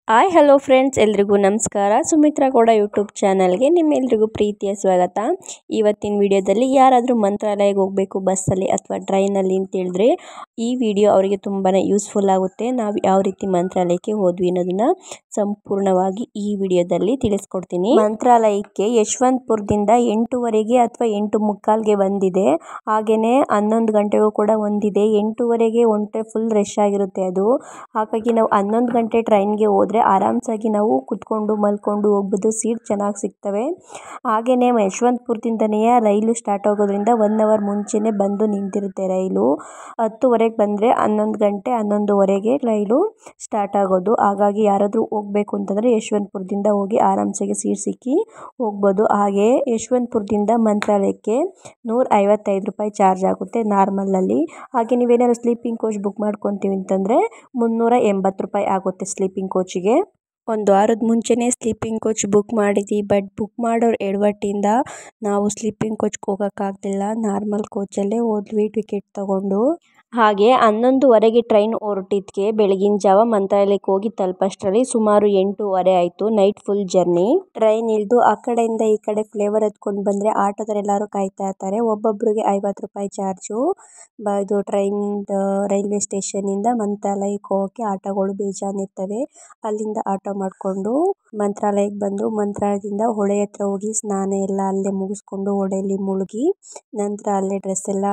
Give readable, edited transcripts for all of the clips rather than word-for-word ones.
Hi hello friends, ಎಲ್ರಿಗೂ ನಮಸ್ಕಾರ. Sumitra Gowda YouTube ಚಾನಲ್ಗೆ ನಿಮ್ಮೆಲ್ರಿಗೂ ಪ್ರೀತಿಯ ಸ್ವಾಗತ. ಇವತ್ತಿನ ವಿಡಿಯೋದಲ್ಲಿ ಯಾರಾದರೂ ಮಂತ್ರಾಲಯಕ್ಕೆ ಹೋಗಬೇಕು ಬಸ್ಸಲ್ಲಿ ಅಥವಾ ಟ್ರೈನಲ್ಲಿ ಅಂತ ಹೇಳಿದ್ರೆ ಈ ವಿಡಿಯೋ ಅವರಿಗೆ ತುಂಬಾ ಯೂಸ್ಫುಲ್ ಆಗುತ್ತೆ. ನಾವು ಯಾವ ರೀತಿ ಮಂತ್ರಾಲಯಕ್ಕೆ ಹೋದ್ವಿ ಅನ್ನೋದನ್ನ ಸಂಪೂರ್ಣವಾಗಿ ಈ ವಿಡಿಯೋದಲ್ಲಿ ತಿಳಿಸ್ಕೊಡ್ತೀನಿ. ಮಂತ್ರಾಲಯಕ್ಕೆ ಯಶವಂತಪುರದಿಂದ 8:15 ಅಥವಾ 8:45ಗೆ ಒಂದಿದೆ. ಹಾಗೆಯೇ 11 ಗಂಟೆಗೂ ಕೂಡ ಒಂದಿದೆ. 8:15ಗೆ ಒಂಟೆ ಫುಲ್ ರಶ್ ಆಗಿರುತ್ತೆ ಅದು. ಹಾಗಾಗಿ ನಾವು 11 ಗಂಟೆ ಟ್ರೈನ್ಗೆ ಹೋದರೆ ಆರಾಮ್ಸಾಗಿ ನಾವು ಕುತ್ಕೊಂಡು ಮಲ್ಕೊಂಡು ಹೋಗ್ಬೋದು. ಸೀಟ್ ಚೆನ್ನಾಗಿ ಸಿಗ್ತವೆ. ಹಾಗೆಯೇ ಯಶವಂತಪುರದಿಂದನೇ ರೈಲು ಸ್ಟಾರ್ಟ್ ಆಗೋದ್ರಿಂದ 1 ಅವರ್ ಮುಂಚೆನೇ ಬಂದು ನಿಂತಿರುತ್ತೆ ರೈಲು. 10:00ಗೆ ಬಂದರೆ 11 ಗಂಟೆ 11:15ಗೆ ರೈಲು ಸ್ಟಾರ್ಟ್ ಆಗೋದು. ಹಾಗಾಗಿ ಯಾರಾದರೂ ಹೋಗಬೇಕು ಅಂತಂದರೆ ಯಶವಂತಪುರದಿಂದ ಹೋಗಿ ಆರಾಮ್ಸಾಗಿ ಸೀಟ್ ಸಿಕ್ಕಿ ಹೋಗ್ಬೋದು. ಹಾಗೆ ಯಶವಂತಪುರದಿಂದ ಮಂತ್ರಾಲಯಕ್ಕೆ 155 ರೂಪಾಯಿ ಚಾರ್ಜ್ ಆಗುತ್ತೆ ನಾರ್ಮಲಲ್ಲಿ. ಹಾಗೆ ನೀವೇನಾದ್ರು ಸ್ಲೀಪಿಂಗ್ ಕೋಚ್ ಬುಕ್ ಮಾಡ್ಕೊತೀವಿ ಅಂತಂದರೆ 380 ರೂಪಾಯಿ ಆಗುತ್ತೆ ಸ್ಲೀಪಿಂಗ್ ಕೋಚಿಗೆ. ಒಂದು ವಾರದ ಮುಂಚೆನೇ ಸ್ಲೀಪಿಂಗ್ ಕೋಚ್ ಬುಕ್ ಮಾಡಿದ್ವಿ. ಬಟ್ ಬುಕ್ ಮಾಡೋರು ಎಡವಟ್ಟಿಂದ ನಾವು ಸ್ಲೀಪಿಂಗ್ ಕೋಚ್ಗೆ ಹೋಗೋಕ್ಕಾಗಲಿಲ್ಲ. ನಾರ್ಮಲ್ ಕೋಚಲ್ಲೇ ಹೋದ್ವಿ ಟಿಕೆಟ್ ತೊಗೊಂಡು. ಹಾಗೆ 11:15ಗೆ ಟ್ರೈನ್ ಹೊರಟಿದ್ದಕ್ಕೆ ಬೆಳಗಿನ ಜಾವ ಮಂತ್ರಾಲಯಕ್ಕೆ ಹೋಗಿ ತಲುಪೋಷ್ಟರಲ್ಲಿ ಸುಮಾರು 8:30 ಆಯಿತು. Night full journey. ಟ್ರೈನ್ ಇಳಿದು ಆ ಕಡೆಯಿಂದ ಈ ಕಡೆ ಫ್ಲೇವರ್ ಹತ್ಕೊಂಡು ಬಂದರೆ ಆಟೋದವರೆಲ್ಲರೂ ಕಾಯ್ತಾ ಇರ್ತಾರೆ. ಒಬ್ಬೊಬ್ಬರಿಗೆ 50 ರೂಪಾಯಿ ಚಾರ್ಜು. ಇದು ರೈಲ್ವೆ ಸ್ಟೇಷನಿಂದ ಮಂತ್ರಾಲಯಕ್ಕೆ ಹೋಗೋಕ್ಕೆ ಆಟೋಗಳು ಬೇಜಾನಿರ್ತವೆ. ಅಲ್ಲಿಂದ ಆಟೋ ಮಾಡಿಕೊಂಡು ಮಂತ್ರಾಲಯಕ್ಕೆ ಬಂದು ಮಂತ್ರಾಲಯದಿಂದ ಹೊಳೆ ಹತ್ರ ಹೋಗಿ ಸ್ನಾನ ಎಲ್ಲ ಅಲ್ಲೇ ಮುಗಿಸ್ಕೊಂಡು ಹೊಳೆಯಲ್ಲಿ ಮುಳುಗಿ ನಂತರ ಅಲ್ಲೇ ಡ್ರೆಸ್ ಎಲ್ಲ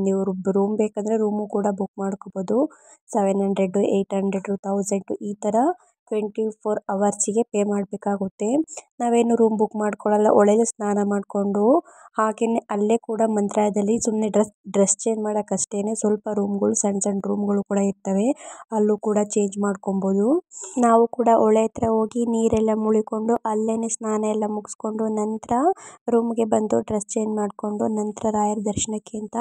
ನೀವು ರೂಮ್ ಬೇಕಂದರೆ ರೂಮು ಕೂಡ ಬುಕ್ ಮಾಡ್ಕೋಬೋದು. 700, 800, 1000 ಈ ಥರ 24 ಅವರ್ಸಿಗೆ ಪೇ ಮಾಡಬೇಕಾಗುತ್ತೆ. ನಾವೇನು ರೂಮ್ ಬುಕ್ ಮಾಡ್ಕೊಳ್ಳಲ್ಲ. ಹೊಳೆಯಲ್ಲಿ ಸ್ನಾನ ಮಾಡಿಕೊಂಡು ಹಾಗೆಯೇ ಅಲ್ಲೇ ಕೂಡ ಮಂತ್ರಾಲಯದಲ್ಲಿ ಸುಮ್ಮನೆ ಡ್ರೆಸ್ ಚೇಂಜ್ ಮಾಡೋಕ್ಕಷ್ಟೇ ಸ್ವಲ್ಪ ರೂಮ್ಗಳು ಸಣ್ಣ ಸಣ್ಣ ರೂಮ್ಗಳು ಕೂಡ ಇರ್ತವೆ. ಅಲ್ಲೂ ಕೂಡ ಚೇಂಜ್ ಮಾಡ್ಕೊಬೋದು. ನಾವು ಕೂಡ ಹೊಳೆ ಹತ್ರ ಹೋಗಿ ನೀರೆಲ್ಲ ಮುಳುಗಿಕೊಂಡು ಅಲ್ಲೇ ಸ್ನಾನ ಎಲ್ಲ ಮುಗಿಸ್ಕೊಂಡು ನಂತರ ರೂಮ್ಗೆ ಬಂದು ಡ್ರೆಸ್ ಚೇಂಜ್ ಮಾಡಿಕೊಂಡು ನಂತರ ರಾಯರ ದರ್ಶನಕ್ಕೆ ಅಂತ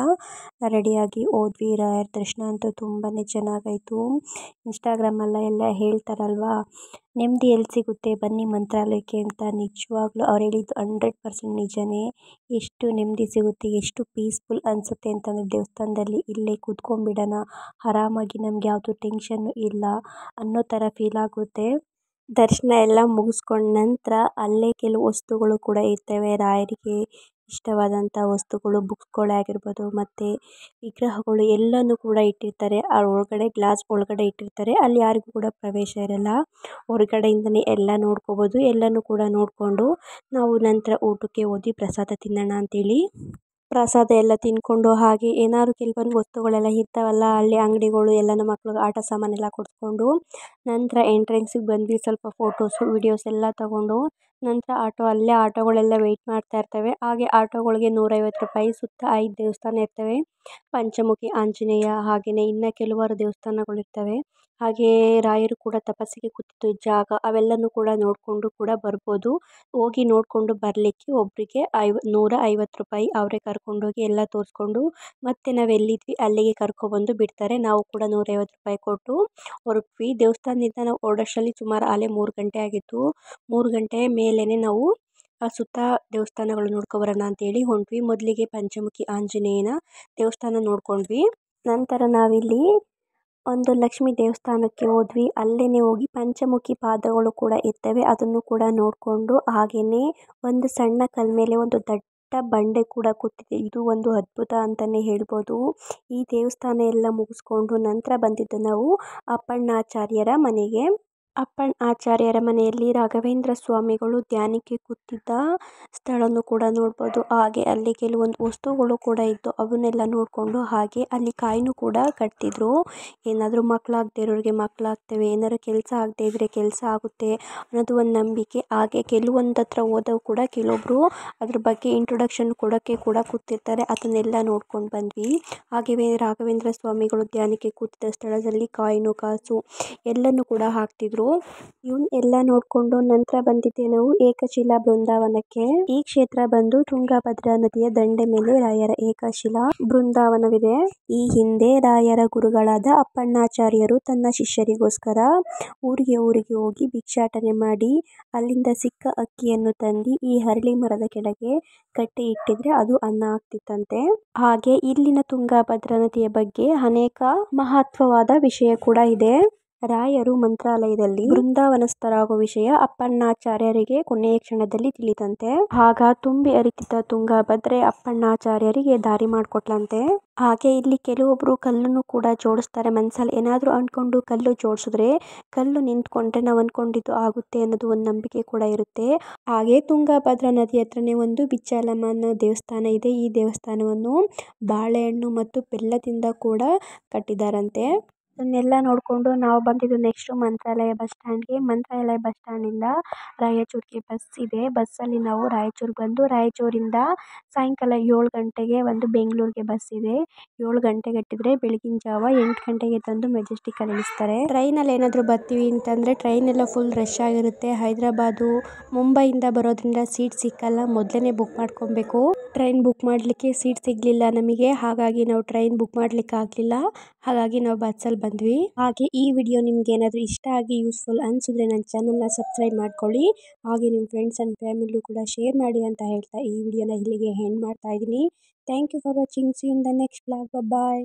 ರೆಡಿಯಾಗಿ ಹೋದ್ವಿ. ರಾಯರ ದರ್ಶನ ಅಂತೂ ತುಂಬಾ ಚೆನ್ನಾಗಾಯಿತು. ಇನ್ಸ್ಟಾಗ್ರಾಮಲ್ಲೆಲ್ಲ ಹೇಳ್ತಾರಲ್ವ, ನೆಮ್ಮದಿ ಎಲ್ಲಿ ಸಿಗುತ್ತೆ ಬನ್ನಿ ಮಂತ್ರಾಲಯಕ್ಕೆ ಅಂತ. ನಿಜವಾಗ್ಲೂ ಅವ್ರು ಹೇಳಿದ್ದು 100% ನಿಜನೇ. ಎಷ್ಟು ನೆಮ್ಮದಿ ಸಿಗುತ್ತೆ, ಎಷ್ಟು ಪೀಸ್ಫುಲ್ ಅನಿಸುತ್ತೆ ಅಂತಂದರೆ ದೇವಸ್ಥಾನದಲ್ಲಿ ಇಲ್ಲೇ ಕೂತ್ಕೊಂಡ್ಬಿಡೋಣ, ಆರಾಮಾಗಿ ನಮ್ಗೆ ಯಾವುದು ಟೆನ್ಷನ್ನು ಇಲ್ಲ ಅನ್ನೋ ಥರ ಫೀಲ್ ಆಗುತ್ತೆ. ದರ್ಶನ ಎಲ್ಲ ಮುಗಿಸ್ಕೊಂಡ ನಂತರ ಅಲ್ಲೇ ಕೆಲವು ವಸ್ತುಗಳು ಕೂಡ ಇರ್ತವೆ. ರಾಯರಿಗೆ ಇಷ್ಟವಾದಂಥ ವಸ್ತುಗಳು, ಬುಕ್ಸ್ಗಳೇ ಆಗಿರ್ಬೋದು ಮತ್ತು ವಿಗ್ರಹಗಳು ಎಲ್ಲನೂ ಕೂಡ ಇಟ್ಟಿರ್ತಾರೆ. ಒಳಗಡೆ ಗ್ಲಾಸ್ ಒಳಗಡೆ ಇಟ್ಟಿರ್ತಾರೆ. ಅಲ್ಲಿ ಯಾರಿಗೂ ಕೂಡ ಪ್ರವೇಶ ಇರಲ್ಲ. ಹೊರಗಡೆಯಿಂದನೇ ಎಲ್ಲ ನೋಡ್ಕೋಬೋದು. ಎಲ್ಲನೂ ಕೂಡ ನೋಡಿಕೊಂಡು ನಾವು ನಂತರ ಊಟಕ್ಕೆ ಹೋದ್ವಿ ಪ್ರಸಾದ ತಿನ್ನೋಣ ಅಂತೇಳಿ. ಪ್ರಸಾದ ಎಲ್ಲ ತಿಂದ್ಕೊಂಡು ಹಾಗೆ ಏನಾದ್ರು ಕೆಲವೊಂದು ವಸ್ತುಗಳೆಲ್ಲ ಇರ್ತಾವಲ್ಲ ಅಲ್ಲಿ ಅಂಗಡಿಗಳು ಎಲ್ಲ ನಮ್ಮ ಮಕ್ಳಿಗೆ ಆಟ ಸಾಮಾನೆಲ್ಲ ಕೊಡಿಸ್ಕೊಂಡು ನಂತರ ಎಂಟ್ರೆನ್ಸಿಗೆ ಬಂದ್ವಿ. ಸ್ವಲ್ಪ ಫೋಟೋಸು ವಿಡಿಯೋಸ್ ಎಲ್ಲ ತಗೊಂಡು ನಂತರ ಅಲ್ಲೇ ಆಟೋಗಳೆಲ್ಲ ವೆಯ್ಟ್ ಮಾಡ್ತಾ ಇರ್ತವೆ. ಹಾಗೆ ಆಟೋಗಳಿಗೆ 150 ರೂಪಾಯಿ. ಸುತ್ತ 5 ದೇವಸ್ಥಾನ ಇರ್ತವೆ. ಪಂಚಮುಖಿ ಆಂಜನೇಯ ಹಾಗೆಯೇ ಇನ್ನು ಕೆಲವಾರು ದೇವಸ್ಥಾನಗಳಿರ್ತವೆ. ಹಾಗೆ ರಾಯರು ಕೂಡ ತಪಸ್ಸಿಗೆ ಕೂತಿದ್ದ ಜಾಗ ಅವೆಲ್ಲನೂ ಕೂಡ ನೋಡಿಕೊಂಡು ಕೂಡ ಬರ್ಬೋದು. ಹೋಗಿ ನೋಡಿಕೊಂಡು ಬರಲಿಕ್ಕೆ ಒಬ್ಬರಿಗೆ 150 ರೂಪಾಯಿ. ಅವರೇ ಕರ್ಕೊಂಡೋಗಿ ಎಲ್ಲ ತೋರಿಸ್ಕೊಂಡು ಮತ್ತೆ ನಾವು ಎಲ್ಲಿದ್ವಿ ಅಲ್ಲಿಗೆ ಕರ್ಕೊಬಂದು ಬಿಡ್ತಾರೆ. ನಾವು ಕೂಡ 150 ರೂಪಾಯಿ ಕೊಟ್ಟು ಹೊರಟ್ವಿ. ದೇವಸ್ಥಾನದಿಂದ ನಾವು ಹೊರಡೋಷ್ಟರಲ್ಲಿ ಸುಮಾರು 3 ಗಂಟೆ ಆಗಿತ್ತು. 3 ಗಂಟೆ ಮೇಲೇ ನಾವು ಸುತ್ತ ದೇವಸ್ಥಾನಗಳು ನೋಡ್ಕೊಬರೋಣ ಅಂತೇಳಿ ಹೊಂಟ್ವಿ. ಮೊದಲಿಗೆ ಪಂಚಮುಖಿ ಆಂಜನೇಯನ ದೇವಸ್ಥಾನ ನೋಡ್ಕೊಂಡ್ವಿ. ನಂತರ ನಾವಿಲ್ಲಿ ಒಂದು ಲಕ್ಷ್ಮೀ ದೇವಸ್ಥಾನಕ್ಕೆ ಹೋದ್ವಿ. ಅಲ್ಲೇ ಹೋಗಿ ಪಂಚಮುಖಿ ಪಾದಗಳು ಕೂಡ ಇರ್ತವೆ. ಅದನ್ನು ಕೂಡ ನೋಡಿಕೊಂಡು ಹಾಗೆಯೇ ಒಂದು ಸಣ್ಣ ಕಲ್ ಮೇಲೆ ಒಂದು ದೊಡ್ಡ ಬಂಡೆ ಕೂಡ ಕೂತಿದೆ. ಇದು ಒಂದು ಅದ್ಭುತ ಅಂತಲೇ ಹೇಳ್ಬೋದು. ಈ ದೇವಸ್ಥಾನ ಎಲ್ಲ ಮುಗಿಸ್ಕೊಂಡು ನಂತರ ಬಂದಿದ್ದು ನಾವು ಅಪ್ಪಣ್ಣಾಚಾರ್ಯರ ಮನೆಗೆ. ಅಪ್ಪಣ್ಣಾಚಾರ್ಯರ ಮನೆಯಲ್ಲಿ ರಾಘವೇಂದ್ರ ಸ್ವಾಮಿಗಳು ಧ್ಯಾನಕ್ಕೆ ಕೂತಿದ್ದ ಸ್ಥಳನೂ ಕೂಡ ನೋಡ್ಬೋದು. ಹಾಗೆ ಅಲ್ಲಿ ಕೆಲವೊಂದು ವಸ್ತುಗಳು ಕೂಡ ಇದ್ದು ಅವನ್ನೆಲ್ಲ ನೋಡಿಕೊಂಡು ಹಾಗೆ ಅಲ್ಲಿ ಕಾಯಿನೂ ಕೂಡ ಕಟ್ತಿದ್ರು. ಏನಾದರೂ ಮಕ್ಕಳಾಗದೇ ಇರೋರಿಗೆ ಮಕ್ಕಳಾಗ್ತವೆ, ಏನಾದರೂ ಕೆಲಸ ಆಗದೇ ಇದ್ದರೆ ಕೆಲಸ ಆಗುತ್ತೆ ಅನ್ನೋದು ಒಂದು ನಂಬಿಕೆ. ಹಾಗೆ ಕೆಲವೊಂದು ಹತ್ರ ಹೋದವು ಕೂಡ ಕೆಲವೊಬ್ಬರು ಅದ್ರ ಬಗ್ಗೆ ಇಂಟ್ರೊಡಕ್ಷನ್ ಕೊಡೋಕ್ಕೆ ಕೂಡ ಕೂತಿರ್ತಾರೆ. ಅದನ್ನೆಲ್ಲ ನೋಡ್ಕೊಂಡು ಬಂದ್ವಿ. ಹಾಗೆಯೇ ರಾಘವೇಂದ್ರ ಸ್ವಾಮಿಗಳು ಧ್ಯಾನಕ್ಕೆ ಕೂತಿದ್ದ ಸ್ಥಳದಲ್ಲಿ ಕಾಯಿನು ಕಾಸು ಎಲ್ಲನೂ ಕೂಡ ಹಾಕ್ತಿದ್ರು. ಇವನ್ ಎಲ್ಲ ನೋಡಿಕೊಂಡು ನಂತರ ಬಂದಿದ್ದೆ ನಾವು ಏಕಶಿಲಾ ಬೃಂದಾವನಕ್ಕೆ. ಈ ಕ್ಷೇತ್ರ ಬಂದು ತುಂಗಭದ್ರಾ ನದಿಯ ದಂಡೆ ಮೇಲೆ ರಾಯರ ಏಕಶಿಲಾ ಬೃಂದಾವನವಿದೆ. ಈ ಹಿಂದೆ ರಾಯರ ಗುರುಗಳಾದ ಅಪ್ಪಣ್ಣಾಚಾರ್ಯರು ತನ್ನ ಶಿಷ್ಯರಿಗೋಸ್ಕರ ಊರಿಗೆ ಹೋಗಿ ಭಿಕ್ಷಾಟನೆ ಮಾಡಿ ಅಲ್ಲಿಂದ ಸಿಕ್ಕ ಅಕ್ಕಿಯನ್ನು ತಂದು ಈ ಹರಳಿ ಮರದ ಕೆಳಗೆ ಕಟ್ಟಿ ಇಟ್ಟಿದ್ರೆ ಅದು ಅನ್ನ ಆಗ್ತಿತ್ತಂತೆ. ಹಾಗೆ ಇಲ್ಲಿನ ತುಂಗಭದ್ರಾ ನದಿಯ ಬಗ್ಗೆ ಅನೇಕ ಮಹತ್ವವಾದ ವಿಷಯ ಕೂಡ ಇದೆ. ರಾಯರು ಮಂತ್ರಾಲಯದಲ್ಲಿ ಬೃಂದಾವನಸ್ಥರಾಗುವ ವಿಷಯ ಅಪ್ಪಣ್ಣಾಚಾರ್ಯರಿಗೆ ಕೊನೆಯ ಕ್ಷಣದಲ್ಲಿ ತಿಳಿದಂತೆ. ಆಗ ತುಂಬಿ ಹರಿತಿದ್ದ ತುಂಗಾಭದ್ರೆ ಅಪ್ಪಣ್ಣಾಚಾರ್ಯರಿಗೆ ದಾರಿ ಮಾಡಿಕೊಟ್ಲಂತೆ. ಹಾಗೆ ಇಲ್ಲಿ ಕೆಲವೊಬ್ರು ಕಲ್ಲನ್ನು ಕೂಡ ಜೋಡಿಸ್ತಾರೆ. ಮನಸ್ಸಲ್ಲಿ ಏನಾದರೂ ಅಂದ್ಕೊಂಡು ಕಲ್ಲು ಜೋಡಿಸಿದ್ರೆ ಕಲ್ಲು ನಿಂತ್ಕೊಂಡ್ರೆ ನಾವು ಅಂದ್ಕೊಂಡಿದ್ದು ಆಗುತ್ತೆ ಅನ್ನೋದು ಒಂದು ನಂಬಿಕೆ ಕೂಡ ಇರುತ್ತೆ. ಹಾಗೆ ತುಂಗಭದ್ರಾ ನದಿ ಹತ್ರನೇ ಒಂದು ಬಿಚ್ಚಾಲಮ್ಮ ಅನ್ನೋ ದೇವಸ್ಥಾನ ಇದೆ. ಈ ದೇವಸ್ಥಾನವನ್ನು ಬಾಳೆಹಣ್ಣು ಮತ್ತು ಬೆಲ್ಲದಿಂದ ಕೂಡ ಕಟ್ಟಿದಾರಂತೆ. ಅದನ್ನೆಲ್ಲ ನೋಡಿಕೊಂಡು ನಾವು ಬಂದಿದ್ದು ನೆಕ್ಸ್ಟ್ ಮಂತ್ರಾಲಯ ಬಸ್ ಸ್ಟ್ಯಾಂಡ್ಗೆ. ಮಂತ್ರಾಲಯ ಬಸ್ ಸ್ಟ್ಯಾಂಡಿಂದ ರಾಯಚೂರಿಗೆ ಬಸ್ ಇದೆ. ಬಸ್ಸಲ್ಲಿ ನಾವು ರಾಯಚೂರಿಗೆ ಬಂದು ರಾಯಚೂರಿಂದ ಸಾಯಂಕಾಲ 7 ಗಂಟೆಗೆ ಒಂದು ಬೆಂಗಳೂರಿಗೆ ಬಸ್ ಇದೆ. 7 ಗಂಟೆಗೆ ಹತ್ತಿದ್ರೆ ಬೆಳಗಿನ ಜಾವ 8 ಗಂಟೆಗೆ ತಂದು ಮೆಜೆಸ್ಟಿಕಲ್ಲಿ ಇಳಿಸ್ತಾರೆ. ಟ್ರೈನಲ್ಲಿ ಏನಾದರೂ ಬರ್ತೀವಿ ಅಂತಂದರೆ ಟ್ರೈನ್ ಎಲ್ಲ ಫುಲ್ ರಶ್ ಆಗಿರುತ್ತೆ. ಹೈದರಾಬಾದು ಮುಂಬೈಯಿಂದ ಬರೋದ್ರಿಂದ ಸೀಟ್ ಸಿಕ್ಕಲ್ಲ, ಮೊದಲೇ ಬುಕ್ ಮಾಡ್ಕೊಬೇಕು. ಟ್ರೈನ್ ಬುಕ್ ಮಾಡಲಿಕ್ಕೆ ಸೀಟ್ ಸಿಗಲಿಲ್ಲ ನಮಗೆ, ಹಾಗಾಗಿ ನಾವು ಟ್ರೈನ್ ಬುಕ್ ಮಾಡಲಿಕ್ಕೆ ಆಗಲಿಲ್ಲ. ಹಾಗಾಗಿ ನಾವು ಬಸ್ಸಲ್ಲಿ ಬಂದ್ವಿ. ಹಾಗೆ ಈ ವಿಡಿಯೋ ನಿಮ್ಗೆ ಏನಾದರೂ ಇಷ್ಟ ಆಗಿ ಯೂಸ್ಫುಲ್ ಅನಿಸಿದ್ರೆ ನನ್ನ ಚಾನಲ್ನ ಸಬ್ಸ್ಕ್ರೈಬ್ ಮಾಡ್ಕೊಳ್ಳಿ. ಹಾಗೆ ನಿಮ್ಮ ಫ್ರೆಂಡ್ಸ್ ಆ್ಯಂಡ್ ಫ್ಯಾಮಿಲಿಗೂ ಕೂಡ ಶೇರ್ ಮಾಡಿ ಅಂತ ಹೇಳ್ತಾ ಈ ವಿಡಿಯೋನ ಇಲ್ಲಿಗೆ ಎಂಡ್ ಮಾಡ್ತಾ ಇದ್ದೀನಿ. Thank you for watching. See you in the next vlog. Bye.